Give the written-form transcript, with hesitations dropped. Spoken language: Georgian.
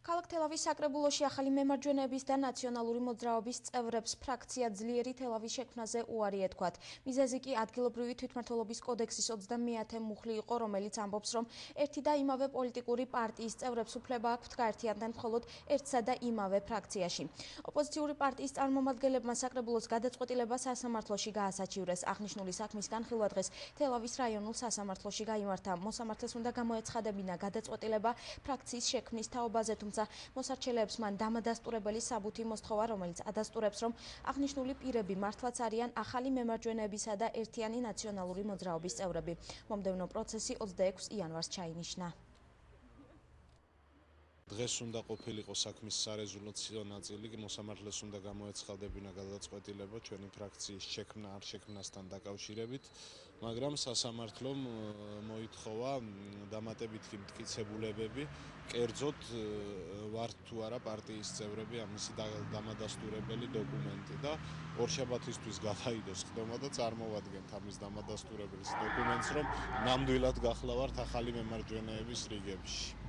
ქალაქ თელავის საკრებულოში ახალი მემარჯვენეების და ნაციონალური მოძრაობის წევრებს ფრაქცია ძლიერი თელავის შექმნაზე უარი ეთქვათ. მიზეზი კი ადგილობრივი თვითმმართველობის კოდექსის 30-ე მუხლი იყო, რომელიც ამბობს, რომ ერთი და იმავე პოლიტიკური პარტიის წევრებს უფლება აქვთ გაერთიანდნენ მხოლოდ ერთსა და იმავე ფრაქციაში. ოპოზიციური პარტიის წარმომადგენლებმა საკრებულოს გადაწყვეტილება სასამართლოში გაასაჩივრეს. აღნიშნული საქმის განხილვა დღეს თელავის რაიონულ სასამართლოში გაიმართა. მოსამართლეს უნდა გამოეცხადებინა გადაწყვეტილება ფრაქციის შექმნის თაობაზე, თუმცა მოსარჩელეებს მან დამადასტურებელი საბუთი მოსთხოვა, რომელიც ადასტურებს, რომ აღნიშნული პირები მართლაც არიან ახალი მემარჯვენეებისა და ერთიანი ნაციონალური მოძრაობის წევრები. მომდევნო პროცესი 26 იანვარს ჩაინიშნა. დღეს უნდა ყოფილიყო საქმის სარეზოლუციო ნაწილი, მოსამართლეს უნდა გამოეცხადებინა გადაწყვეტილება ჩვენი ფრაქციის შექმნა არ შექმნასთან დაკავშირებით, მაგრამ სასამართლომ მოითხოვა დამატებითი მტკიცებულებები, კერძოდ ვართ თუ არა პარტიის წევრები ამისი დამადასტურებელი დოკუმენტი და ორშაბათისთვის გადაიდოს ხდომა და წარმოვადგენთ ამის დამადასტურებლის დოკუმენტს, რომ ნამდვილად გახლავართ ახალი მემარჯვენეების რიგებში.